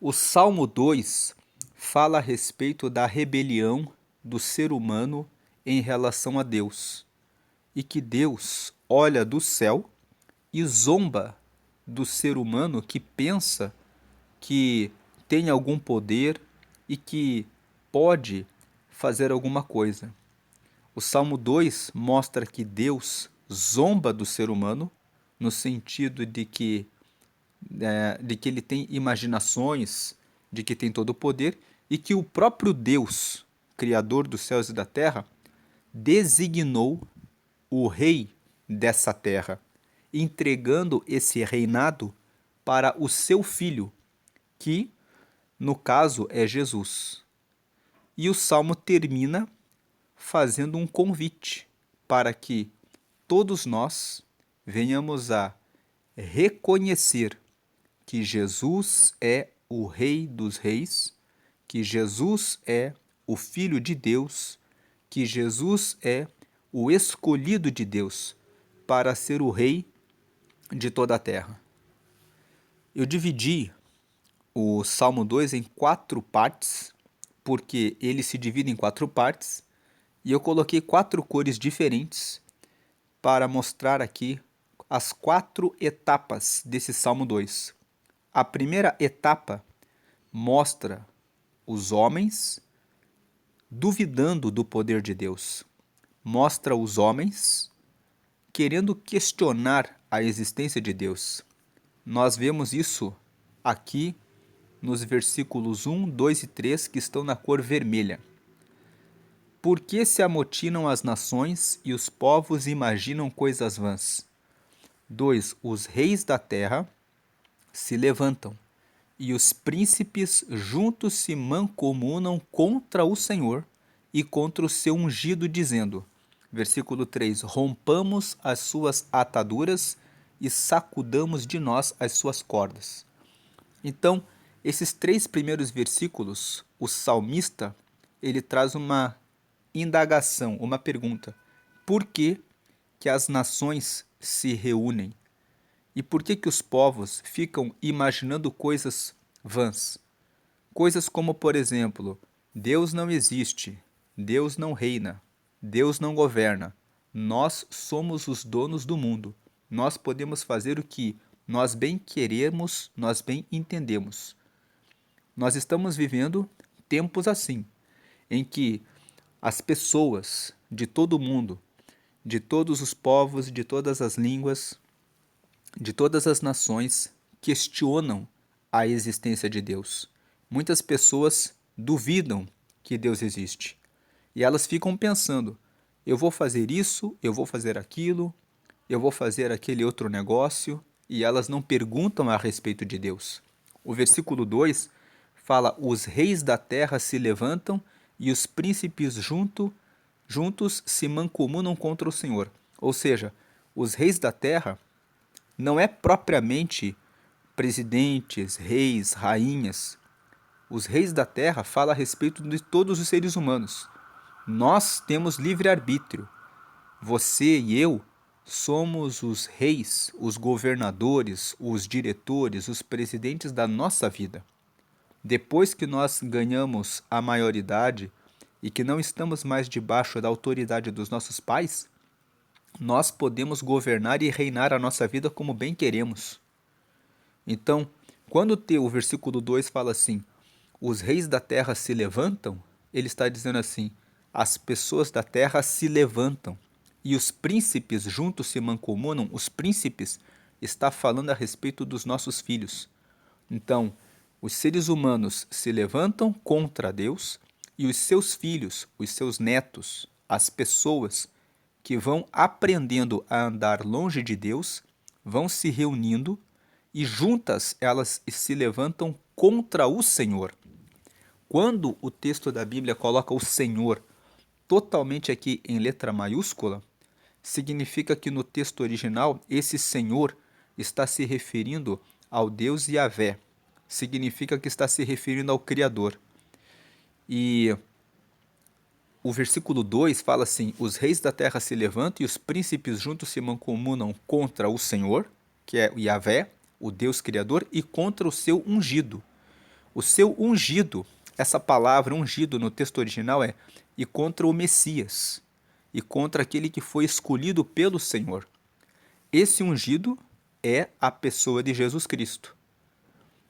O Salmo 2 fala a respeito da rebelião do ser humano em relação a Deus, e que Deus olha do céu e zomba do ser humano que pensa que tem algum poder e que pode fazer alguma coisa. O Salmo 2 mostra que Deus zomba do ser humano, no sentido de que ele tem imaginações, de que tem todo o poder, e que o próprio Deus, Criador dos céus e da terra, designou o rei dessa terra, entregando esse reinado para o seu filho, que, no caso, é Jesus. E o salmo termina fazendo um convite para que todos nós venhamos a reconhecer que Jesus é o Rei dos Reis, que Jesus é o Filho de Deus, que Jesus é o escolhido de Deus para ser o Rei de toda a terra. Eu dividi o Salmo 2 em 4 partes, porque ele se divide em 4 partes, e eu coloquei 4 cores diferentes para mostrar aqui as 4 etapas desse Salmo 2. A primeira etapa mostra os homens duvidando do poder de Deus. Mostra os homens querendo questionar a existência de Deus. Nós vemos isso aqui nos versículos 1, 2 e 3, que estão na cor vermelha. Por que se amotinam as nações e os povos imaginam coisas vãs? 2. Os reis da terra se levantam, e os príncipes juntos se mancomunam contra o Senhor e contra o seu ungido, dizendo, versículo 3, rompamos as suas ataduras e sacudamos de nós as suas cordas. Então, esses 3 primeiros versículos, o salmista, ele traz uma indagação, uma pergunta. Por que que as nações se reúnem? E por que que os povos ficam imaginando coisas vãs? Coisas como, por exemplo, Deus não existe, Deus não reina, Deus não governa. Nós somos os donos do mundo. Nós podemos fazer o que nós bem queremos, nós bem entendemos. Nós estamos vivendo tempos assim, em que as pessoas de todo o mundo, de todos os povos, de todas as línguas, de todas as nações, questionam a existência de Deus. Muitas pessoas duvidam que Deus existe. E elas ficam pensando, eu vou fazer isso, eu vou fazer aquilo, eu vou fazer aquele outro negócio, e elas não perguntam a respeito de Deus. O versículo 2 fala, os reis da terra se levantam e os príncipes juntos se mancomunam contra o Senhor. Ou seja, os reis da terra não é propriamente presidentes, reis, rainhas. Os reis da terra falam a respeito de todos os seres humanos. Nós temos livre-arbítrio. Você e eu somos os reis, os governadores, os diretores, os presidentes da nossa vida. Depois que nós ganhamos a maioridade e que não estamos mais debaixo da autoridade dos nossos pais, nós podemos governar e reinar a nossa vida como bem queremos. Então, quando o versículo 2 fala assim, os reis da terra se levantam, ele está dizendo assim, as pessoas da terra se levantam e os príncipes juntos se mancomunam. Os príncipes está falando a respeito dos nossos filhos. Então, os seres humanos se levantam contra Deus e os seus filhos, os seus netos, as pessoas que vão aprendendo a andar longe de Deus, vão se reunindo e juntas elas se levantam contra o Senhor. Quando o texto da Bíblia coloca o Senhor totalmente aqui em letra maiúscula, significa que no texto original esse Senhor está se referindo ao Deus Yahvé. Significa que está se referindo ao Criador. E o versículo 2 fala assim, os reis da terra se levantam e os príncipes juntos se mancomunam contra o Senhor, que é o Yahvé, o Deus Criador, e contra o seu ungido. O seu ungido, essa palavra ungido no texto original é e contra o Messias, e contra aquele que foi escolhido pelo Senhor. Esse ungido é a pessoa de Jesus Cristo.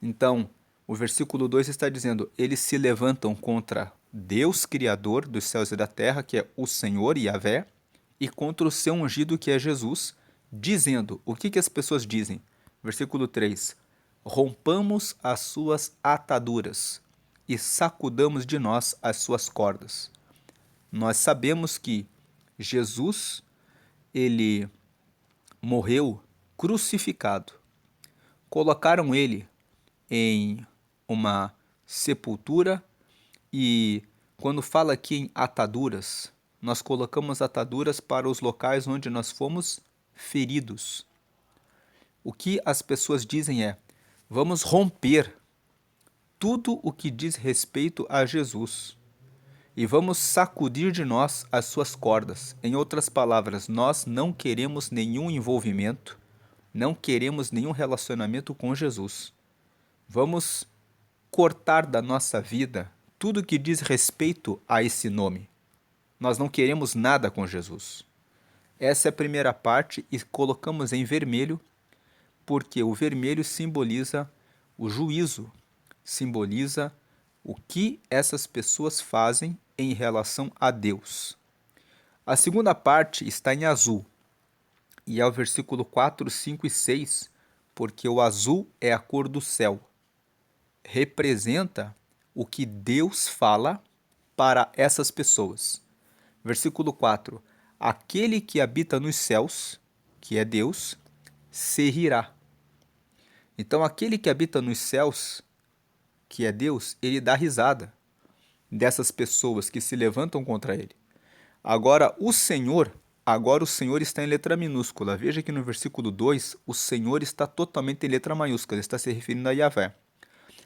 Então, o versículo 2 está dizendo: eles se levantam contra Deus, Criador dos céus e da terra, que é o Senhor Yahvé, e contra o seu ungido, que é Jesus, dizendo: o que as pessoas dizem? Versículo 3: rompamos as suas ataduras e sacudamos de nós as suas cordas. Nós sabemos que Jesus, ele morreu crucificado. Colocaram ele em uma sepultura e quando fala aqui em ataduras, nós colocamos ataduras para os locais onde nós fomos feridos. O que as pessoas dizem é: vamos romper tudo o que diz respeito a Jesus e vamos sacudir de nós as suas cordas. Em outras palavras, nós não queremos nenhum envolvimento, não queremos nenhum relacionamento com Jesus. Vamos cortar da nossa vida tudo que diz respeito a esse nome. Nós não queremos nada com Jesus. Essa é a primeira parte e colocamos em vermelho porque o vermelho simboliza o juízo, simboliza o que essas pessoas fazem em relação a Deus. A segunda parte está em azul, e é o versículo 4, 5 e 6, porque o azul é a cor do céu. Representa o que Deus fala para essas pessoas. Versículo 4: aquele que habita nos céus, que é Deus, se rirá. Então, aquele que habita nos céus, que é Deus, ele dá risada dessas pessoas que se levantam contra ele. Agora o Senhor está em letra minúscula. Veja que no versículo 2, o Senhor está totalmente em letra maiúscula, ele está se referindo a Yahvé.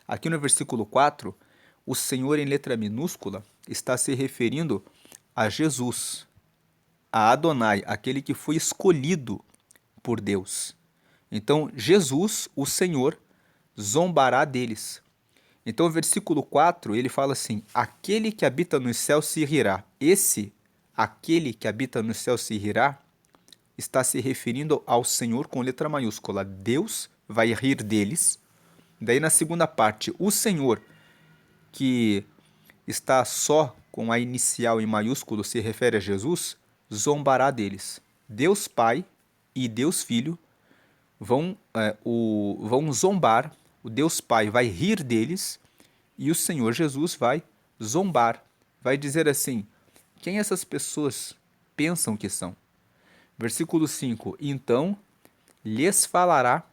Aqui no versículo 4, o Senhor em letra minúscula está se referindo a Jesus, a Adonai, aquele que foi escolhido por Deus. Então, Jesus, o Senhor, zombará deles. Então, o versículo 4, ele fala assim: aquele que habita nos céus se rirá. Aquele que habita nos céus se rirá, está se referindo ao Senhor com letra maiúscula. Deus vai rir deles. Daí, na segunda parte, o Senhor, que está só com a inicial em maiúsculo, se refere a Jesus, zombará deles. Deus Pai e Deus Filho vão zombar, o Deus Pai vai rir deles e o Senhor Jesus vai zombar, vai dizer assim: quem essas pessoas pensam que são? Versículo 5: então lhes falará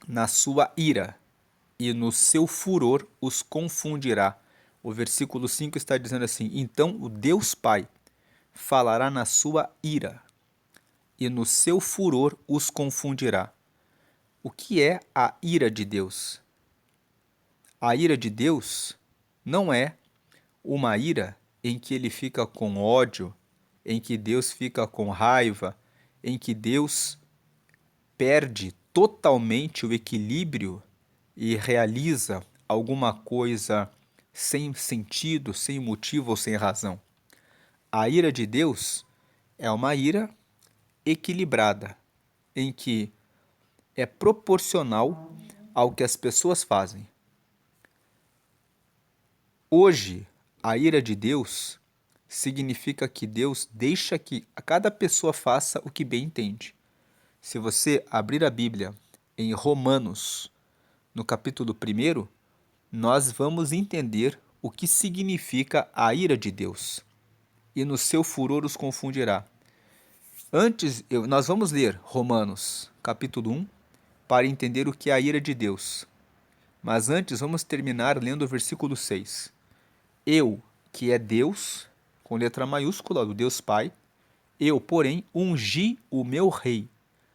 na sua ira e no seu furor os confundirá. O versículo 5 está dizendo assim: então o Deus Pai falará na sua ira e no seu furor os confundirá. O que é a ira de Deus? A ira de Deus não é uma ira em que ele fica com ódio, em que Deus fica com raiva, em que Deus perde totalmente o equilíbrio e realiza alguma coisa sem sentido, sem motivo ou sem razão. A ira de Deus é uma ira equilibrada, em que é proporcional ao que as pessoas fazem. Hoje, a ira de Deus significa que Deus deixa que cada pessoa faça o que bem entende. Se você abrir a Bíblia em Romanos, no capítulo 1, nós vamos entender o que significa a ira de Deus. E no seu furor os confundirá. Nós vamos ler Romanos, capítulo 1, para entender o que é a ira de Deus. Mas antes vamos terminar lendo o versículo 6. Eu, que é Deus, com letra maiúscula, do Deus Pai, eu, porém, ungi o meu rei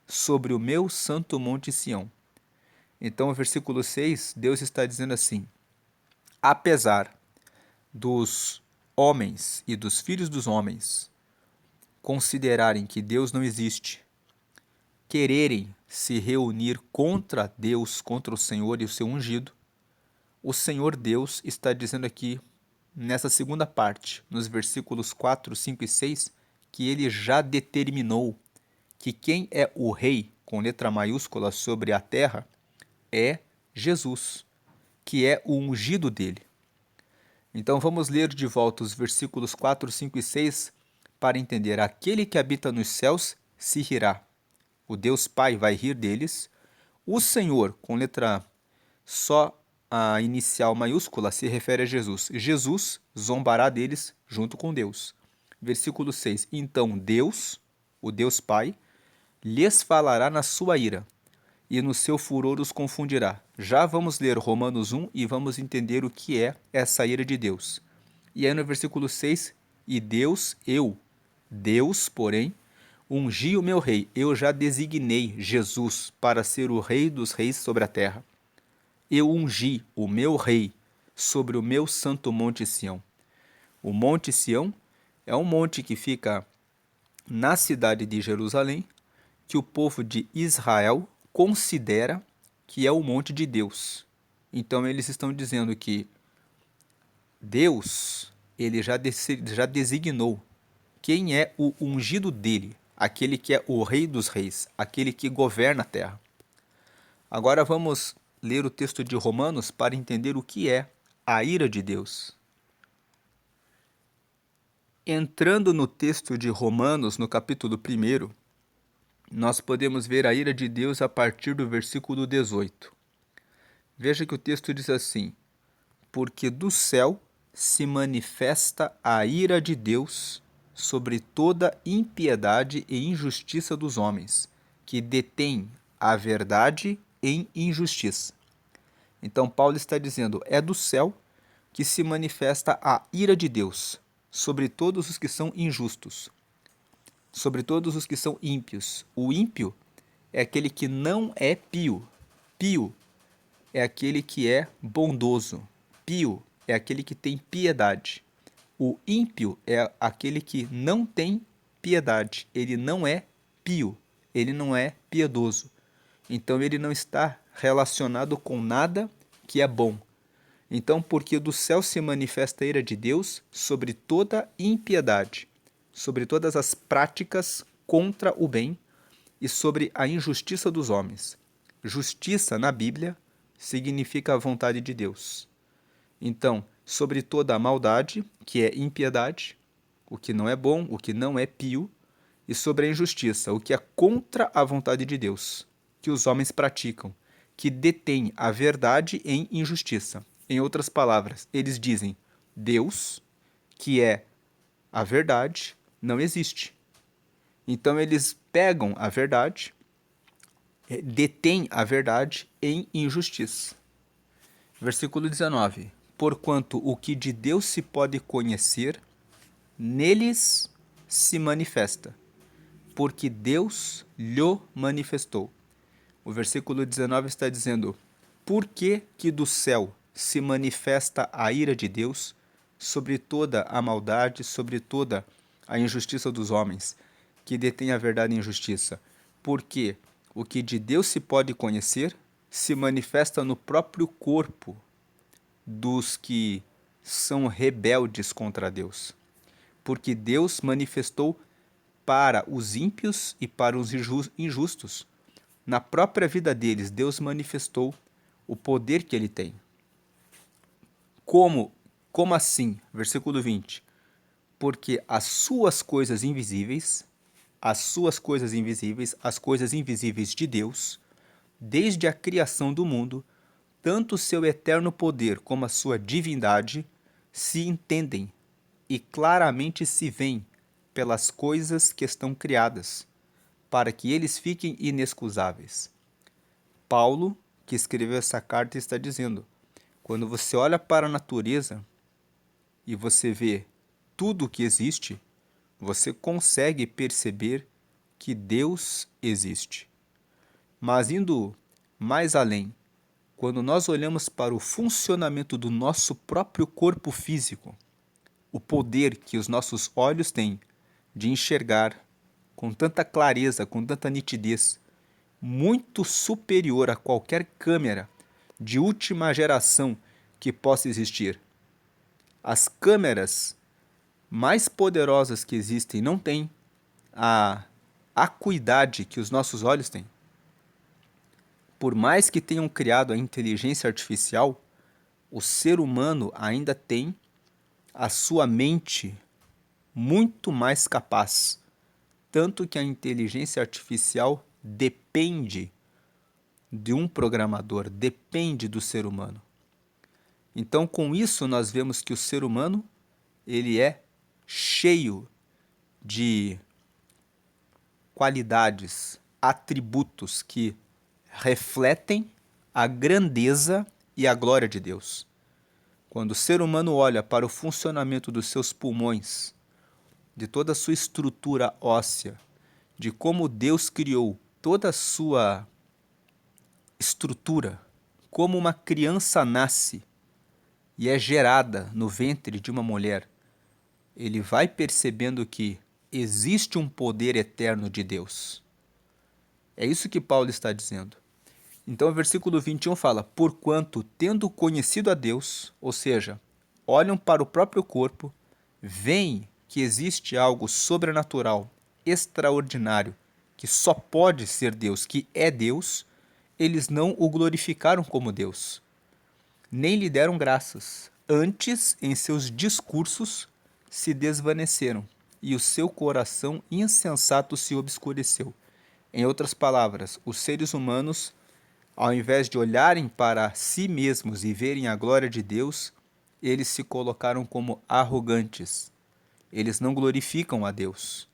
sobre o meu santo monte Sião. Então, no versículo 6, Deus está dizendo assim: apesar dos homens e dos filhos dos homens considerarem que Deus não existe, quererem se reunir contra Deus, contra o Senhor e o seu ungido, o Senhor Deus está dizendo aqui, nessa segunda parte, nos versículos 4, 5 e 6, que ele já determinou que quem é o rei, com letra maiúscula, sobre a terra, é Jesus, que é o ungido dele. Então vamos ler de volta os versículos 4, 5 e 6 para entender. Aquele que habita nos céus se rirá. O Deus Pai vai rir deles. O Senhor, com letra só a inicial maiúscula, se refere a Jesus. Jesus zombará deles junto com Deus. Versículo 6. Então Deus, o Deus Pai, lhes falará na sua ira, e no seu furor os confundirá. Já vamos ler Romanos 1 e vamos entender o que é essa ira de Deus. E aí no versículo 6, e Deus, porém, ungi o meu rei, eu já designei Jesus para ser o rei dos reis sobre a terra. Eu ungi o meu rei sobre o meu santo monte Sião. O monte Sião é um monte que fica na cidade de Jerusalém, que o povo de Israel considera que é o monte de Deus. Então eles estão dizendo que Deus, ele já designou quem é o ungido dele, aquele que é o rei dos reis, aquele que governa a terra. Agora vamos ler o texto de Romanos para entender o que é a ira de Deus. Entrando no texto de Romanos, no capítulo 1, nós podemos ver a ira de Deus a partir do versículo 18. Veja que o texto diz assim: porque do céu se manifesta a ira de Deus sobre toda impiedade e injustiça dos homens, que detêm a verdade em injustiça. Então Paulo está dizendo, é do céu que se manifesta a ira de Deus sobre todos os que são injustos, sobre todos os que são ímpios. O ímpio é aquele que não é pio. Pio é aquele que é bondoso. Pio é aquele que tem piedade. O ímpio é aquele que não tem piedade. Ele não é pio. Ele não é piedoso. Então ele não está relacionado com nada que é bom. Então, porque do céu se manifesta a ira de Deus sobre toda impiedade, sobre todas as práticas contra o bem e sobre a injustiça dos homens. Justiça na Bíblia significa a vontade de Deus. Então, sobre toda a maldade, que é impiedade, o que não é bom, o que não é pio, e sobre a injustiça, o que é contra a vontade de Deus, que os homens praticam, que detêm a verdade em injustiça. Em outras palavras, eles dizem: Deus, que é a verdade, não existe. Então eles pegam a verdade, detêm a verdade em injustiça. Versículo 19. Porquanto o que de Deus se pode conhecer, neles se manifesta, porque Deus lhe manifestou. O versículo 19 está dizendo: por que do céu se manifesta a ira de Deus sobre toda a maldade, sobre toda a injustiça dos homens, que detêm a verdade e a injustiça? Porque o que de Deus se pode conhecer se manifesta no próprio corpo dos que são rebeldes contra Deus. Porque Deus manifestou para os ímpios e para os injustos. Na própria vida deles, Deus manifestou o poder que ele tem. Como assim? Versículo 20. Porque as suas coisas invisíveis, as coisas invisíveis de Deus, desde a criação do mundo, tanto o seu eterno poder como a sua divindade se entendem e claramente se veem pelas coisas que estão criadas, para que eles fiquem inexcusáveis. Paulo, que escreveu essa carta, está dizendo: quando você olha para a natureza e você vê tudo o que existe, você consegue perceber que Deus existe. Mas indo mais além, quando nós olhamos para o funcionamento do nosso próprio corpo físico, o poder que os nossos olhos têm de enxergar com tanta clareza, com tanta nitidez, muito superior a qualquer câmera de última geração que possa existir. As câmeras mais poderosas que existem não têm a acuidade que os nossos olhos têm. Por mais que tenham criado a inteligência artificial, o ser humano ainda tem a sua mente muito mais capaz. Tanto que a inteligência artificial depende de um programador, depende do ser humano. Então, com isso, nós vemos que o ser humano ele é cheio de qualidades, atributos que refletem a grandeza e a glória de Deus. Quando o ser humano olha para o funcionamento dos seus pulmões, de toda a sua estrutura óssea, de como Deus criou toda a sua estrutura, como uma criança nasce e é gerada no ventre de uma mulher, ele vai percebendo que existe um poder eterno de Deus. É isso que Paulo está dizendo. Então o versículo 21 fala, porquanto, tendo conhecido a Deus, ou seja, olham para o próprio corpo, veem que existe algo sobrenatural, extraordinário, que só pode ser Deus, que é Deus, eles não o glorificaram como Deus, nem lhe deram graças. Antes, em seus discursos, se desvaneceram, e o seu coração insensato se obscureceu. Em outras palavras, os seres humanos, ao invés de olharem para si mesmos e verem a glória de Deus, eles se colocaram como arrogantes. Eles não glorificam a Deus.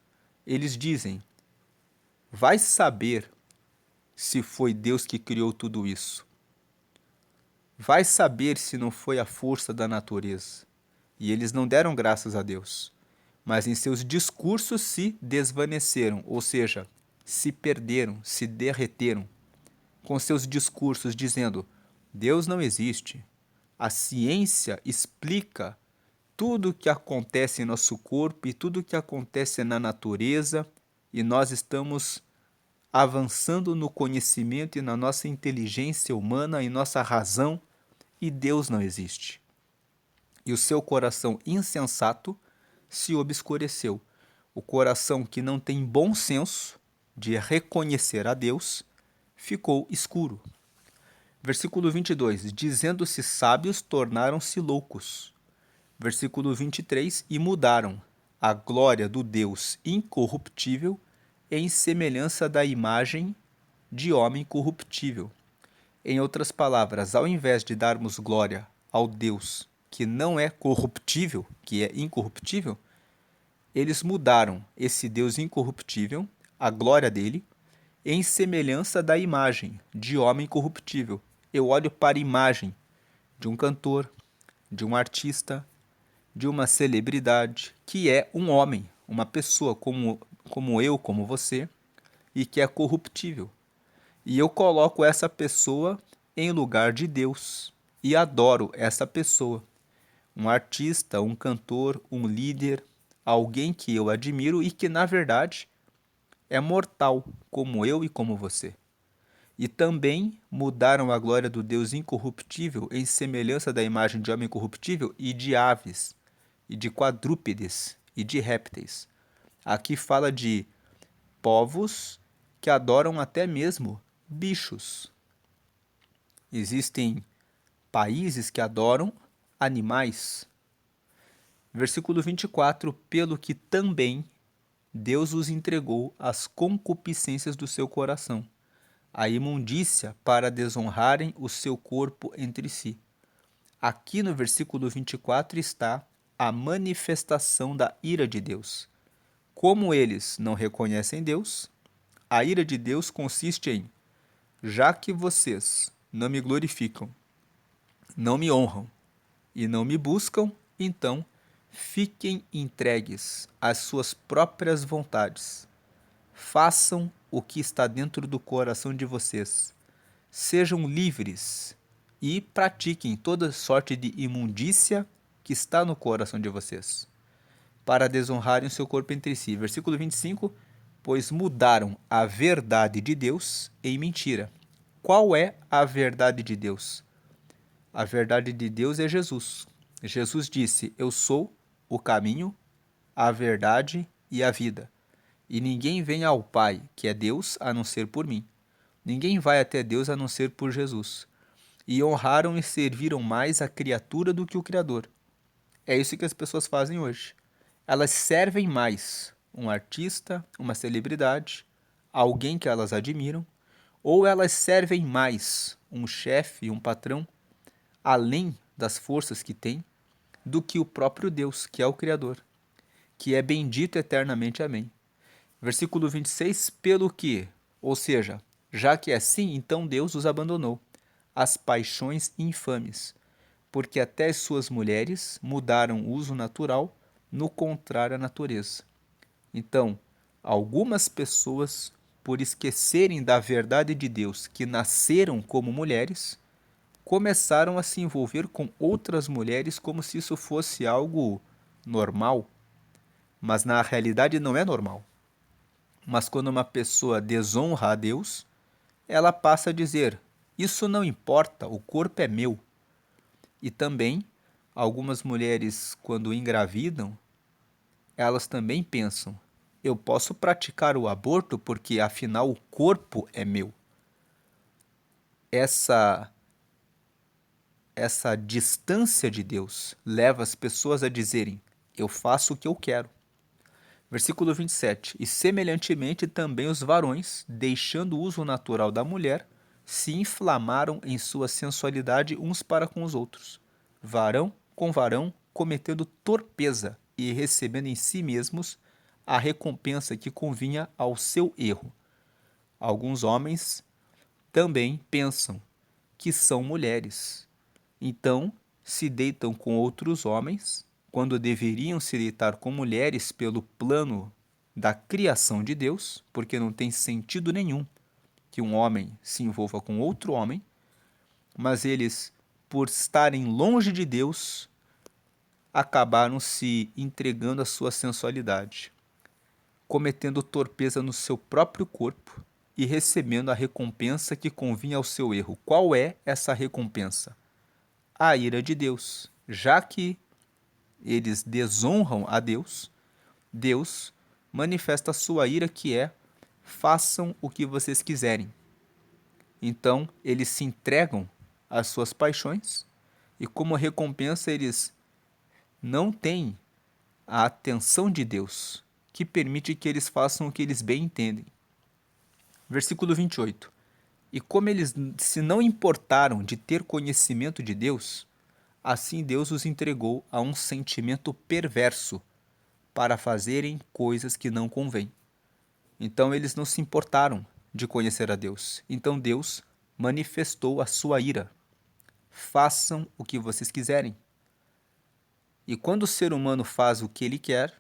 Eles dizem, vai saber se foi Deus que criou tudo isso. Vai saber se não foi a força da natureza. E eles não deram graças a Deus, mas em seus discursos se desvaneceram, ou seja, se perderam, se derreteram, com seus discursos dizendo, Deus não existe. A ciência explica tudo o que acontece em nosso corpo e tudo o que acontece na natureza, e nós estamos avançando no conhecimento e na nossa inteligência humana e nossa razão, e Deus não existe. E o seu coração insensato se obscureceu. O coração que não tem bom senso de reconhecer a Deus ficou escuro. Versículo 22, dizendo-se sábios, tornaram-se loucos. Versículo 23, e mudaram a glória do Deus incorruptível em semelhança da imagem de homem corruptível. Em outras palavras, ao invés de darmos glória ao Deus que não é corruptível, que é incorruptível, eles mudaram esse Deus incorruptível, a glória dele, em semelhança da imagem de homem corruptível. Eu olho para a imagem de um cantor, de um artista, de uma celebridade, que é um homem, uma pessoa como eu, como você, e que é corruptível. E eu coloco essa pessoa em lugar de Deus e adoro essa pessoa. Um artista, um cantor, um líder, alguém que eu admiro e que, na verdade, é mortal, como eu e como você. E também mudaram a glória do Deus incorruptível em semelhança da imagem de homem corruptível e de aves, e de quadrúpedes, e de répteis. Aqui fala de povos que adoram até mesmo bichos. Existem países que adoram animais. Versículo 24, pelo que também Deus os entregou às concupiscências do seu coração, a imundícia para desonrarem o seu corpo entre si. Aqui no versículo 24 está a manifestação da ira de Deus. Como eles não reconhecem Deus, a ira de Deus consiste em, já que vocês não me glorificam, não me honram e não me buscam, então fiquem entregues às suas próprias vontades. Façam o que está dentro do coração de vocês. Sejam livres e pratiquem toda sorte de imundícia que está no coração de vocês, para desonrarem o seu corpo entre si. Versículo 25, pois mudaram a verdade de Deus em mentira. Qual é a verdade de Deus? A verdade de Deus é Jesus. Jesus disse: Eu sou o caminho, a verdade e a vida. E ninguém vem ao Pai, que é Deus, a não ser por mim. Ninguém vai até Deus a não ser por Jesus. E honraram e serviram mais a criatura do que o Criador. É isso que as pessoas fazem hoje. Elas servem mais um artista, uma celebridade, alguém que elas admiram, ou elas servem mais um chefe, um patrão, além das forças que têm, do que o próprio Deus, que é o Criador, que é bendito eternamente. Amém. Versículo 26, pelo que, ou seja, já que é assim, então Deus os abandonou, as paixões infames, porque até as suas mulheres mudaram o uso natural, no contrário à natureza. Então, algumas pessoas, por esquecerem da verdade de Deus, que nasceram como mulheres, começaram a se envolver com outras mulheres como se isso fosse algo normal, mas na realidade não é normal. Mas quando uma pessoa desonra a Deus, ela passa a dizer: Isso não importa, o corpo é meu. E também, algumas mulheres, quando engravidam, elas também pensam: Eu posso praticar o aborto porque afinal o corpo é meu. Essa distância de Deus leva as pessoas a dizerem: Eu faço o que eu quero. Versículo 27. E semelhantemente também os varões, deixando o uso natural da mulher, se inflamaram em sua sensualidade uns para com os outros, varão com varão, cometendo torpeza e recebendo em si mesmos a recompensa que convinha ao seu erro. Alguns homens também pensam que são mulheres, então se deitam com outros homens, quando deveriam se deitar com mulheres pelo plano da criação de Deus, porque não tem sentido nenhum que um homem se envolva com outro homem, mas eles, por estarem longe de Deus, acabaram se entregando à sua sensualidade, cometendo torpeza no seu próprio corpo e recebendo a recompensa que convinha ao seu erro. Qual é essa recompensa? A ira de Deus. Já que eles desonram a Deus, Deus manifesta a sua ira, que é: façam o que vocês quiserem. Então, eles se entregam às suas paixões e, como recompensa, eles não têm a atenção de Deus, que permite que eles façam o que eles bem entendem. Versículo 28. E como eles se não importaram de ter conhecimento de Deus, assim Deus os entregou a um sentimento perverso para fazerem coisas que não convêm. Então eles não se importaram de conhecer a Deus. Então Deus manifestou a sua ira. Façam o que vocês quiserem. E quando o ser humano faz o que ele quer,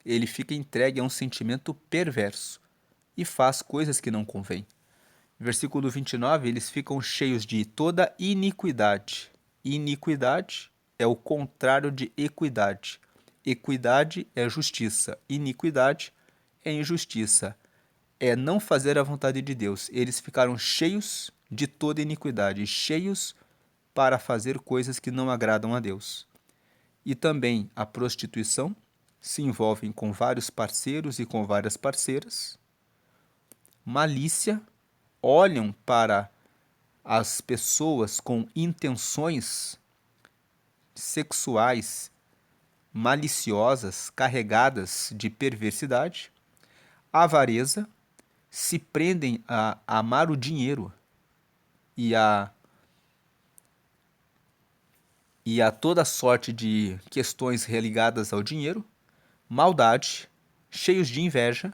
ele fica entregue a um sentimento perverso e faz coisas que não convêm. Versículo 29, eles ficam cheios de toda iniquidade. Iniquidade é o contrário de equidade. Equidade é justiça. Iniquidade é injustiça. É não fazer a vontade de Deus. Eles ficaram cheios de toda iniquidade, cheios para fazer coisas que não agradam a Deus. E também a prostituição, se envolvem com vários parceiros e com várias parceiras. Malícia, olham para as pessoas com intenções sexuais maliciosas, carregadas de perversidade. Avareza, se prendem a amar o dinheiro e a toda sorte de questões ligadas ao dinheiro. Maldade, cheios de inveja,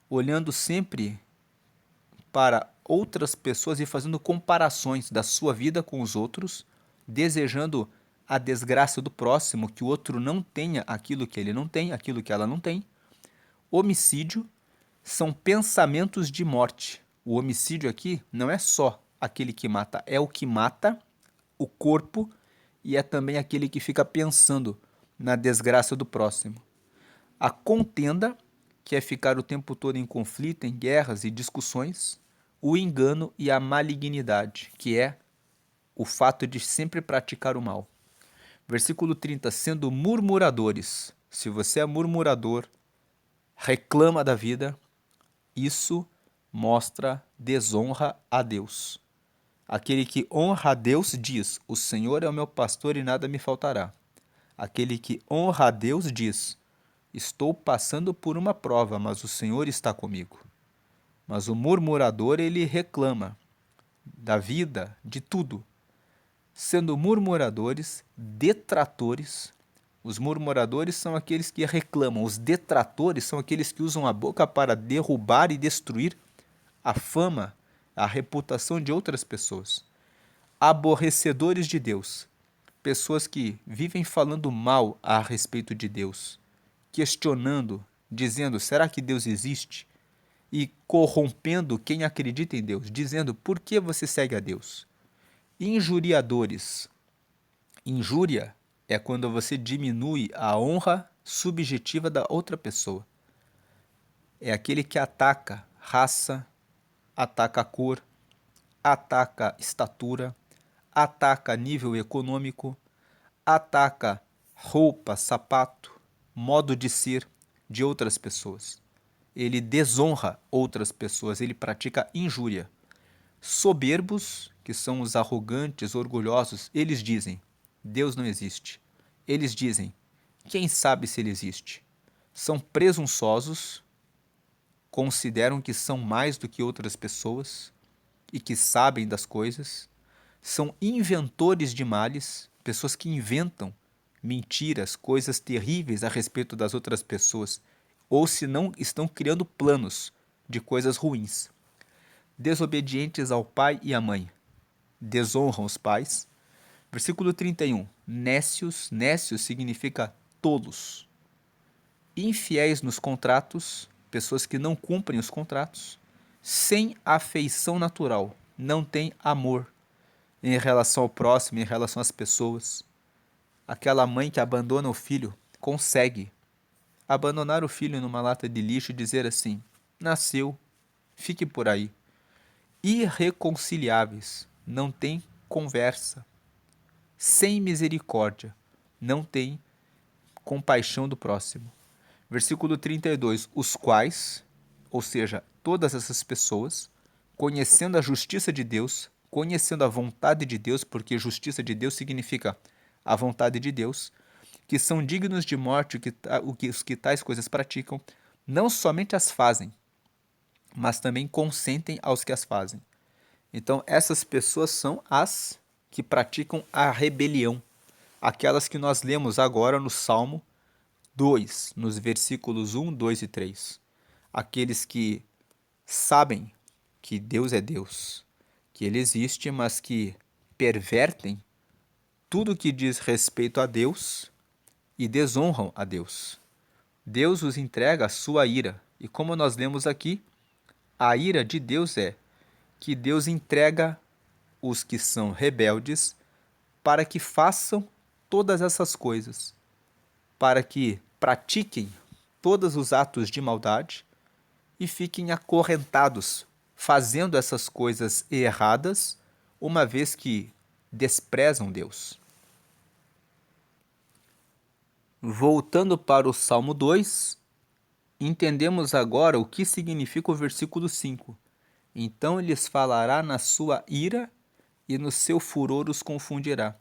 olhando sempre para outras pessoas e fazendo comparações da sua vida com os outros, desejando a desgraça do próximo, que o outro não tenha aquilo que ele não tem, aquilo que ela não tem. Homicídio são pensamentos de morte. O homicídio aqui não é só aquele que mata, é o que mata o corpo e é também aquele que fica pensando na desgraça do próximo. A contenda, que é ficar o tempo todo em conflito, em guerras e discussões. O engano e a malignidade, que é o fato de sempre praticar o mal. Versículo 30, sendo murmuradores. Se você é murmurador, reclama da vida, isso mostra desonra a Deus. Aquele que honra a Deus diz: o Senhor é o meu pastor e nada me faltará. Aquele que honra a Deus diz: estou passando por uma prova, mas o Senhor está comigo. Mas o murmurador, ele reclama da vida, de tudo. Sendo murmuradores, detratores. Os murmuradores são aqueles que reclamam, os detratores são aqueles que usam a boca para derrubar e destruir a fama, a reputação de outras pessoas. Aborrecedores de Deus, pessoas que vivem falando mal a respeito de Deus, questionando, dizendo: será que Deus existe? E corrompendo quem acredita em Deus, dizendo: por que você segue a Deus? Injuriadores. Injúria é quando você diminui a honra subjetiva da outra pessoa. É aquele que ataca raça, ataca cor, ataca estatura, ataca nível econômico, ataca roupa, sapato, modo de ser de outras pessoas. Ele desonra outras pessoas, ele pratica injúria. Soberbos, que são os arrogantes, orgulhosos, eles dizem: Deus não existe. Eles dizem: quem sabe se ele existe? São presunçosos, consideram que são mais do que outras pessoas e que sabem das coisas. São inventores de males, pessoas que inventam mentiras, coisas terríveis a respeito das outras pessoas, ou se não estão criando planos de coisas ruins. Desobedientes ao pai e à mãe, desonram os pais. Versículo 31, nécios, nécios significa tolos. Infiéis nos contratos, pessoas que não cumprem os contratos. Sem afeição natural, não tem amor em relação ao próximo, em relação às pessoas. Aquela mãe que abandona o filho consegue abandonar o filho numa lata de lixo e dizer assim: nasceu, fique por aí. Irreconciliáveis, não tem conversa. Sem misericórdia, não tem compaixão do próximo. Versículo 32, os quais, ou seja, todas essas pessoas, conhecendo a justiça de Deus, conhecendo a vontade de Deus, porque justiça de Deus significa a vontade de Deus, que são dignos de morte os que tais coisas praticam, não somente as fazem, mas também consentem aos que as fazem. Então, essas pessoas são as que praticam a rebelião, aquelas que nós lemos agora no Salmo 2, nos versículos 1, 2 e 3. Aqueles que sabem que Deus é Deus, que Ele existe, mas que pervertem tudo que diz respeito a Deus e desonram a Deus. Deus os entrega a sua ira. E como nós lemos aqui, a ira de Deus é que Deus entrega os que são rebeldes para que façam todas essas coisas, para que pratiquem todos os atos de maldade e fiquem acorrentados fazendo essas coisas erradas, uma vez que desprezam Deus. Voltando para o Salmo 2, entendemos agora o que significa o versículo 5. Então lhes falará na sua ira e no seu furor os confundirá.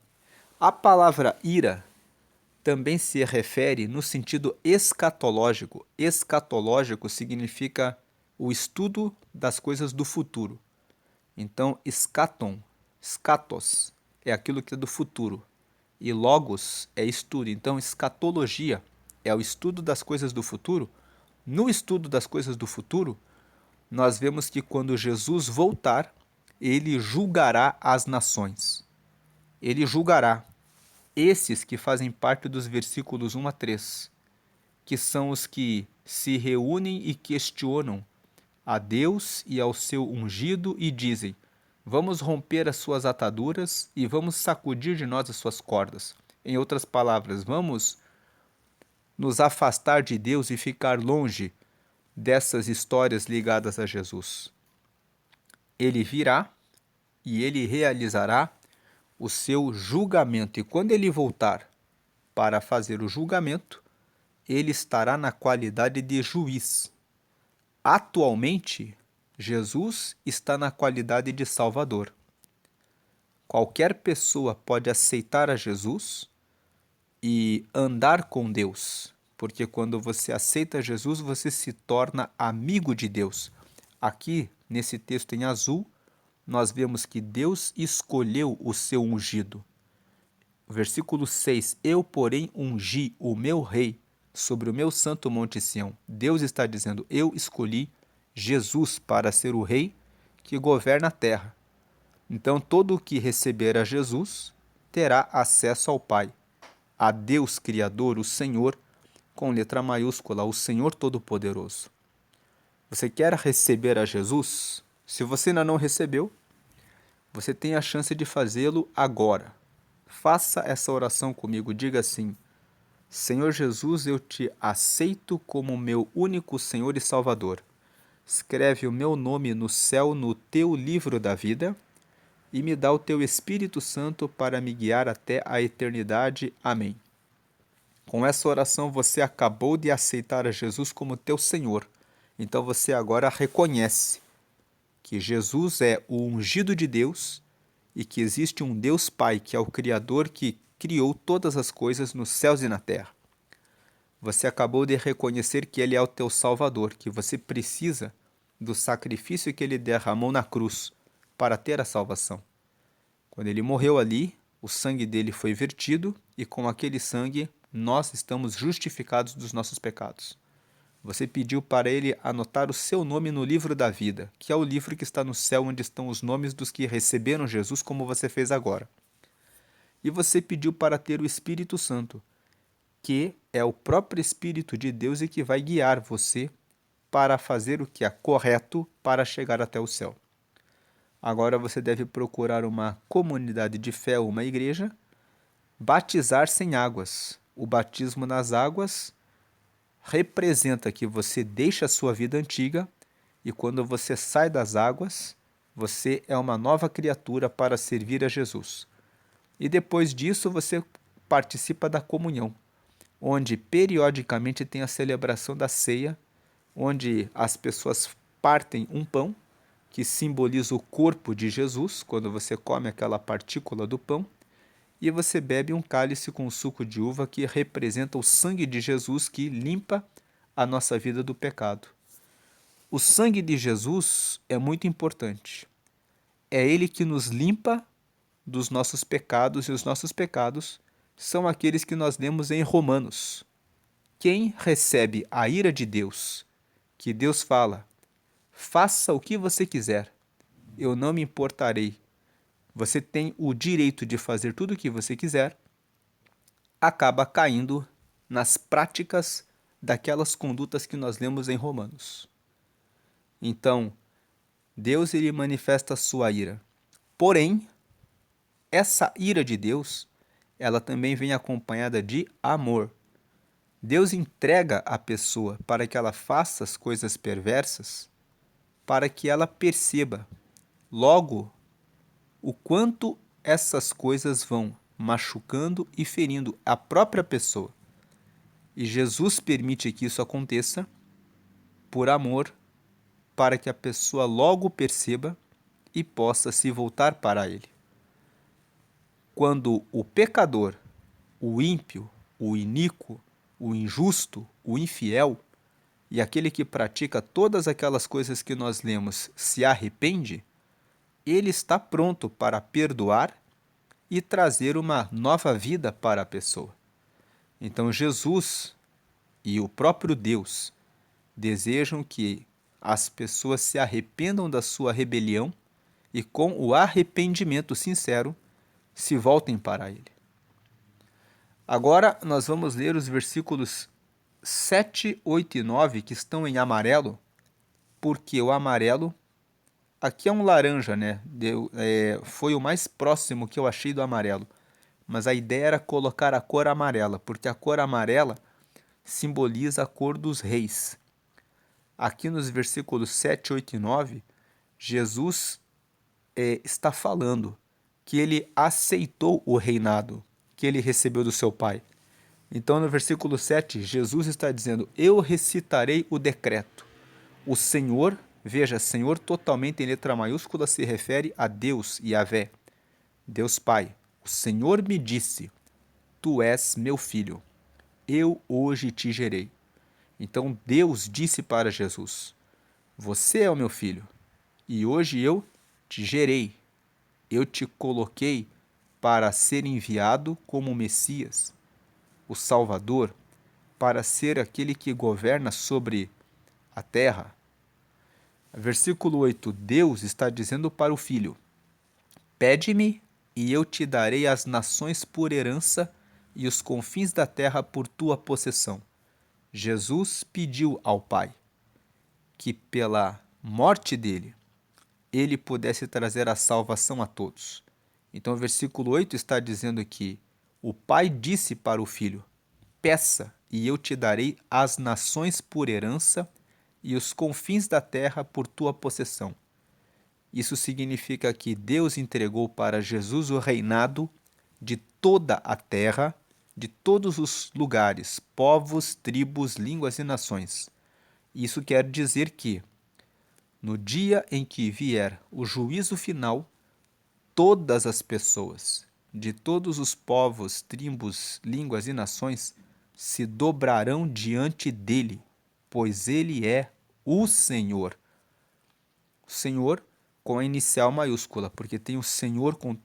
A palavra ira também se refere no sentido escatológico. Escatológico significa o estudo das coisas do futuro. Então, scatos, é aquilo que é do futuro. E logos é estudo. Então, escatologia é o estudo das coisas do futuro. No estudo das coisas do futuro, nós vemos que quando Jesus voltar, ele julgará as nações. Ele julgará esses que fazem parte dos versículos 1 a 3, que são os que se reúnem e questionam a Deus e ao seu ungido e dizem: vamos romper as suas ataduras e vamos sacudir de nós as suas cordas. Em outras palavras, vamos nos afastar de Deus e ficar longe dessas histórias ligadas a Jesus. Ele virá e ele realizará o seu julgamento. E quando ele voltar para fazer o julgamento, ele estará na qualidade de juiz. Atualmente, Jesus está na qualidade de Salvador. Qualquer pessoa pode aceitar a Jesus e andar com Deus, porque quando você aceita Jesus, você se torna amigo de Deus. Aqui, nesse texto em azul, nós vemos que Deus escolheu o seu ungido. Versículo 6: Eu, porém, ungi o meu rei sobre o meu santo monte Sião. Deus está dizendo: eu escolhi Jesus para ser o rei que governa a terra. Então, todo o que receber a Jesus terá acesso ao Pai, a Deus Criador, o Senhor, com letra maiúscula, o Senhor Todo-Poderoso. Você quer receber a Jesus? Se você ainda não recebeu, você tem a chance de fazê-lo agora. Faça essa oração comigo. Diga assim: Senhor Jesus, eu te aceito como meu único Senhor e Salvador. Escreve o meu nome no céu no teu livro da vida e me dá o teu Espírito Santo para me guiar até a eternidade. Amém. Com essa oração você acabou de aceitar a Jesus como teu Senhor. Então você agora reconhece que Jesus é o ungido de Deus e que existe um Deus Pai, que é o Criador que criou todas as coisas nos céus e na terra. Você acabou de reconhecer que Ele é o teu Salvador, que você precisa do sacrifício que Ele derramou na cruz para ter a salvação. Quando Ele morreu ali, o sangue dele foi vertido e com aquele sangue nós estamos justificados dos nossos pecados. Você pediu para Ele anotar o seu nome no livro da vida, que é o livro que está no céu, onde estão os nomes dos que receberam Jesus, como você fez agora. E você pediu para ter o Espírito Santo, que é o próprio Espírito de Deus e que vai guiar você para fazer o que é correto para chegar até o céu. Agora você deve procurar uma comunidade de fé, uma igreja, batizar-se em águas. O batismo nas águas representa que você deixa a sua vida antiga e quando você sai das águas, você é uma nova criatura para servir a Jesus. E depois disso você participa da comunhão, onde periodicamente tem a celebração da ceia, onde as pessoas partem um pão, que simboliza o corpo de Jesus, quando você come aquela partícula do pão, e você bebe um cálice com suco de uva, que representa o sangue de Jesus que limpa a nossa vida do pecado. O sangue de Jesus é muito importante. É ele que nos limpa dos nossos pecados, e os nossos pecados são aqueles que nós lemos em Romanos. Quem recebe a ira de Deus, que Deus fala: faça o que você quiser, eu não me importarei. Você tem o direito de fazer tudo o que você quiser, acaba caindo nas práticas daquelas condutas que nós lemos em Romanos. Então, Deus ele manifesta a sua ira. Porém, essa ira de Deus, ela também vem acompanhada de amor. Deus entrega a pessoa para que ela faça as coisas perversas, para que ela perceba logo o quanto essas coisas vão machucando e ferindo a própria pessoa. E Jesus permite que isso aconteça por amor, para que a pessoa logo perceba e possa se voltar para Ele. Quando o pecador, o ímpio, o iníquo, o injusto, o infiel e aquele que pratica todas aquelas coisas que nós lemos se arrepende, ele está pronto para perdoar e trazer uma nova vida para a pessoa. Então Jesus e o próprio Deus desejam que as pessoas se arrependam da sua rebelião e com o arrependimento sincero se voltem para Ele. Agora nós vamos ler os versículos 7, 8 e 9 que estão em amarelo, porque o amarelo, aqui é um laranja, né? Foi o mais próximo que eu achei do amarelo, mas a ideia era colocar a cor amarela, porque a cor amarela simboliza a cor dos reis. Aqui nos versículos 7, 8 e 9, Jesus está falando que ele aceitou o reinado que ele recebeu do seu pai. Então, no versículo 7, Jesus está dizendo: eu recitarei o decreto. O Senhor, veja, Senhor totalmente em letra maiúscula se refere a Deus, Yahvé, Deus Pai. O Senhor me disse: tu és meu filho, eu hoje te gerei. Então Deus disse para Jesus: você é o meu filho, e hoje eu te gerei. Eu te coloquei para ser enviado como Messias, o Salvador, para ser aquele que governa sobre a terra. Versículo 8: Deus está dizendo para o filho: pede-me e eu te darei as nações por herança e os confins da terra por tua possessão. Jesus pediu ao Pai que pela morte dele, ele pudesse trazer a salvação a todos. Então o versículo 8 está dizendo que o Pai disse para o Filho: peça e eu te darei as nações por herança e os confins da terra por tua possessão. Isso significa que Deus entregou para Jesus o reinado de toda a terra, de todos os lugares, povos, tribos, línguas e nações. Isso quer dizer que, no dia em que vier o juízo final, todas as pessoas, de todos os povos, tribos, línguas e nações, se dobrarão diante dele, pois ele é o Senhor. O Senhor com a inicial maiúscula, porque tem o Senhor com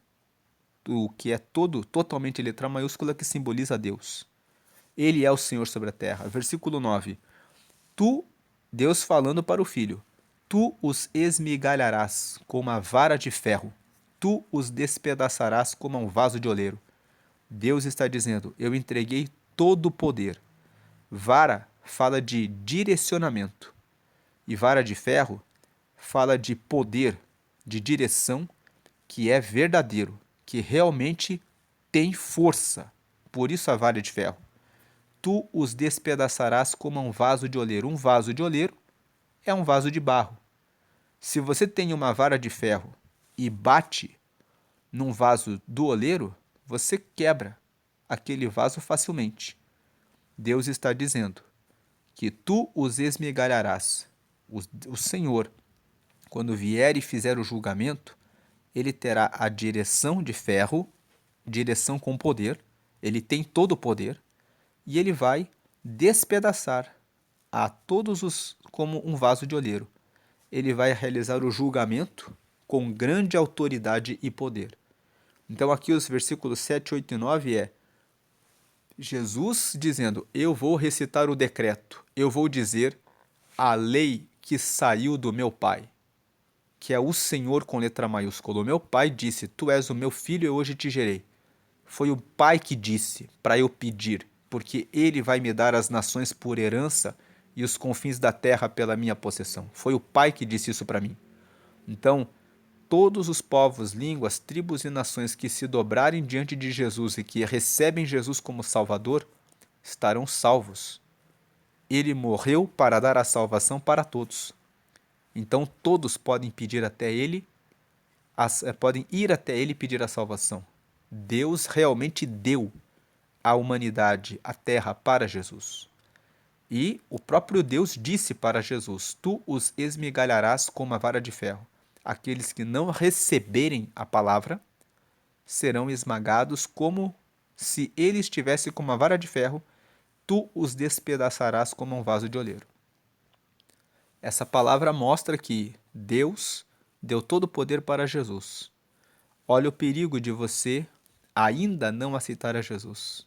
o que é totalmente letra maiúscula, que simboliza Deus. Ele é o Senhor sobre a terra. Versículo 9. Tu, Deus falando para o filho, tu os esmigalharás com uma vara de ferro, tu os despedaçarás como um vaso de oleiro. Deus está dizendo: eu entreguei todo o poder. Vara fala de direcionamento, e vara de ferro fala de poder, de direção, que é verdadeiro, que realmente tem força. Por isso a vara de ferro. Tu os despedaçarás como um vaso de oleiro. Um vaso de oleiro é um vaso de barro. Se você tem uma vara de ferro e bate num vaso do oleiro, você quebra aquele vaso facilmente. Deus está dizendo que tu os esmigalharás. O Senhor, quando vier e fizer o julgamento, ele terá a direção de ferro, direção com poder, ele tem todo o poder, e ele vai despedaçar a todos os como um vaso de oleiro. Ele vai realizar o julgamento com grande autoridade e poder. Então aqui os versículos 7, 8 e 9 é Jesus dizendo: eu vou recitar o decreto, eu vou dizer a lei que saiu do meu Pai, que é o Senhor com letra maiúscula. O meu Pai disse: tu és o meu filho e hoje te gerei. Foi o Pai que disse para eu pedir, porque ele vai me dar as nações por herança e os confins da terra pela minha possessão. Foi o Pai que disse isso para mim. Então, todos os povos, línguas, tribos e nações que se dobrarem diante de Jesus e que recebem Jesus como Salvador, estarão salvos. Ele morreu para dar a salvação para todos. Então todos podem pedir até ele, podem ir até ele e pedir a salvação. Deus realmente deu à humanidade, a terra, para Jesus. E o próprio Deus disse para Jesus: tu os esmigalharás com uma vara de ferro. Aqueles que não receberem a palavra serão esmagados como se ele estivesse com uma vara de ferro, tu os despedaçarás como um vaso de oleiro. Essa palavra mostra que Deus deu todo o poder para Jesus. Olha o perigo de você ainda não aceitar a Jesus.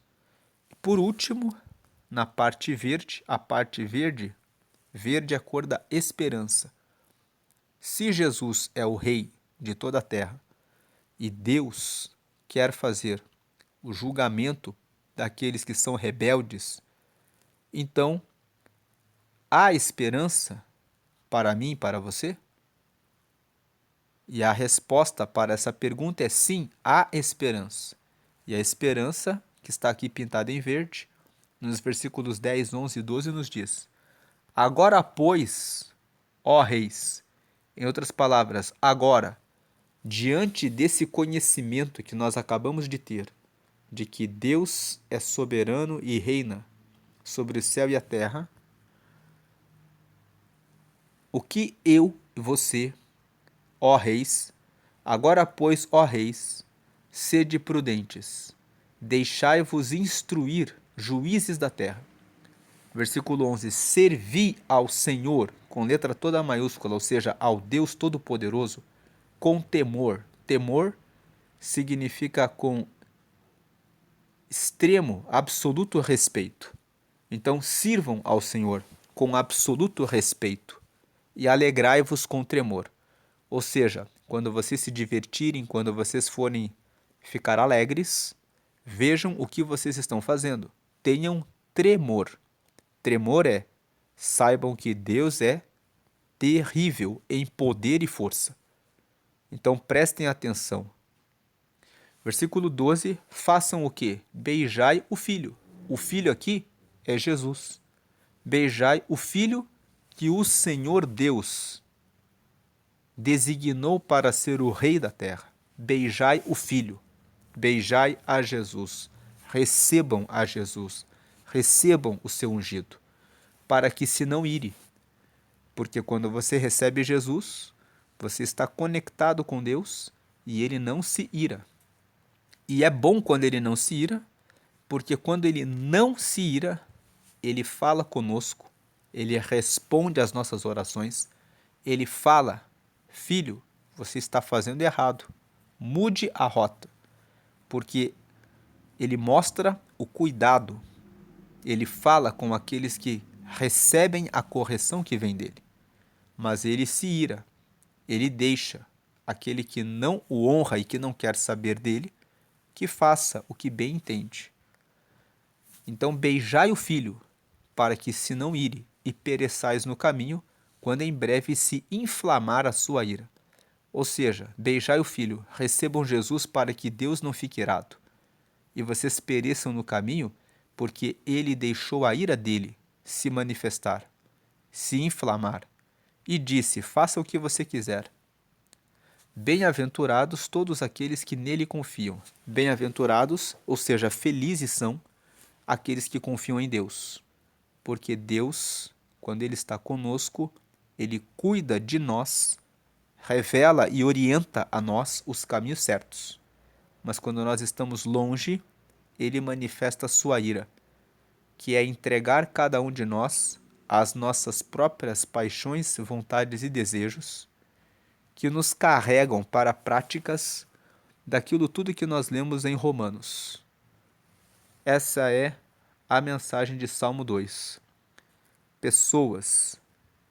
Por último, na parte verde, a parte verde, verde é a cor da esperança. Se Jesus é o Rei de toda a terra e Deus quer fazer o julgamento daqueles que são rebeldes, então há esperança para mim e para você? E a resposta para essa pergunta é sim, há esperança. E a esperança, que está aqui pintada em verde, nos versículos 10, 11 e 12, nos diz: agora, pois, ó reis, em outras palavras, agora, Diante desse conhecimento que nós acabamos de ter, de que Deus é soberano e reina sobre o céu e a terra, o que eu e você, ó reis, agora pois, ó reis, sede prudentes, deixai-vos instruir, juízes da terra. Versículo 11, servi ao Senhor, com letra toda maiúscula, ou seja, ao Deus Todo-Poderoso, com temor. Temor significa com extremo, absoluto respeito. Então, sirvam ao Senhor com absoluto respeito e alegrai-vos com tremor. Ou seja, quando vocês se divertirem, quando vocês forem ficar alegres, vejam o que vocês estão fazendo. Tenham tremor. Tremor é, saibam que Deus é terrível em poder e força. Então prestem atenção. Versículo 12, façam o quê? Beijai o filho. O filho aqui é Jesus. Beijai o filho que o Senhor Deus designou para ser o rei da terra. Beijai o filho. Beijai a Jesus. Recebam a Jesus. Recebam o seu ungido, para que se não ire. Porque quando você recebe Jesus, você está conectado com Deus e ele não se ira. E é bom quando ele não se ira, porque quando ele não se ira, ele fala conosco, ele responde às nossas orações, ele fala, filho, você está fazendo errado, mude a rota, porque ele mostra o cuidado, ele fala com aqueles que recebem a correção que vem dele, mas ele se ira, ele deixa aquele que não o honra e que não quer saber dele, que faça o que bem entende. Então beijai o filho, para que se não ire e pereçais no caminho, quando em breve se inflamar a sua ira. Ou seja, beijai o filho, recebam Jesus para que Deus não fique irado, e vocês pereçam no caminho, porque ele deixou a ira dele se manifestar, se inflamar, e disse, faça o que você quiser. Bem-aventurados todos aqueles que nele confiam. Bem-aventurados, ou seja, felizes são aqueles que confiam em Deus. Porque Deus, quando ele está conosco, ele cuida de nós, revela e orienta a nós os caminhos certos. Mas quando nós estamos longe, ele manifesta a sua ira, que é entregar cada um de nós às nossas próprias paixões, vontades e desejos, que nos carregam para práticas daquilo tudo que nós lemos em Romanos. Essa é a mensagem de Salmo 2. Pessoas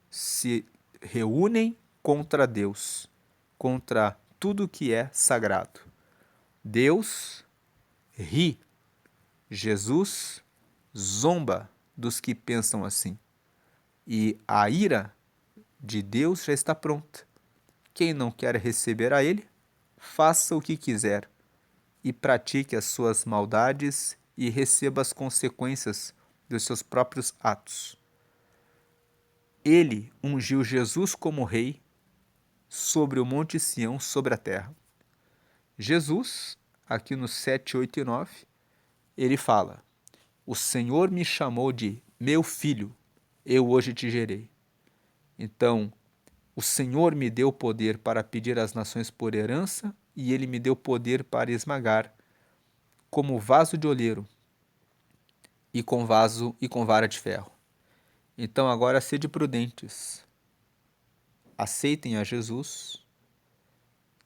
se reúnem contra Deus, contra tudo que é sagrado. Deus ri, Jesus zomba dos que pensam assim. E a ira de Deus já está pronta. Quem não quer receber a ele, faça o que quiser e pratique as suas maldades e receba as consequências dos seus próprios atos. Ele ungiu Jesus como rei sobre o monte Sião, sobre a terra. Jesus, aqui no 7, 8 e 9, ele fala, o Senhor me chamou de meu filho, eu hoje te gerei. Então, o Senhor me deu poder para pedir às nações por herança e ele me deu poder para esmagar, como vaso de oleiro e com vara de ferro. Então agora sede prudentes. Aceitem a Jesus,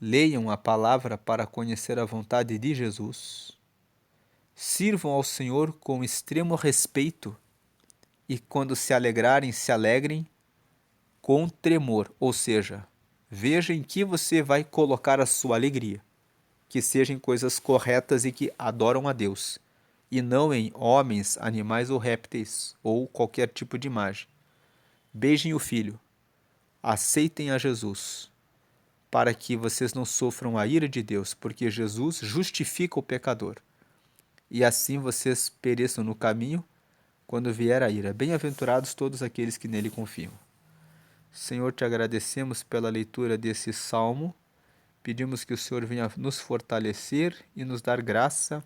leiam a palavra para conhecer a vontade de Jesus, sirvam ao Senhor com extremo respeito e quando se alegrarem, se alegrem com tremor, ou seja, veja em que você vai colocar a sua alegria, que sejam coisas corretas e que adoram a Deus, e não em homens, animais ou répteis, ou qualquer tipo de imagem. Beijem o Filho, aceitem a Jesus, para que vocês não sofram a ira de Deus, porque Jesus justifica o pecador, e assim vocês pereçam no caminho quando vier a ira. Bem-aventurados todos aqueles que nele confiam. Senhor, te agradecemos pela leitura desse salmo Pedimos que o Senhor venha nos fortalecer e nos dar graça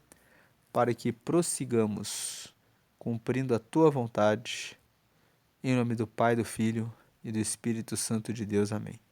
para que prossigamos cumprindo a tua vontade. Em nome do Pai, do Filho e do Espírito Santo de Deus. Amém.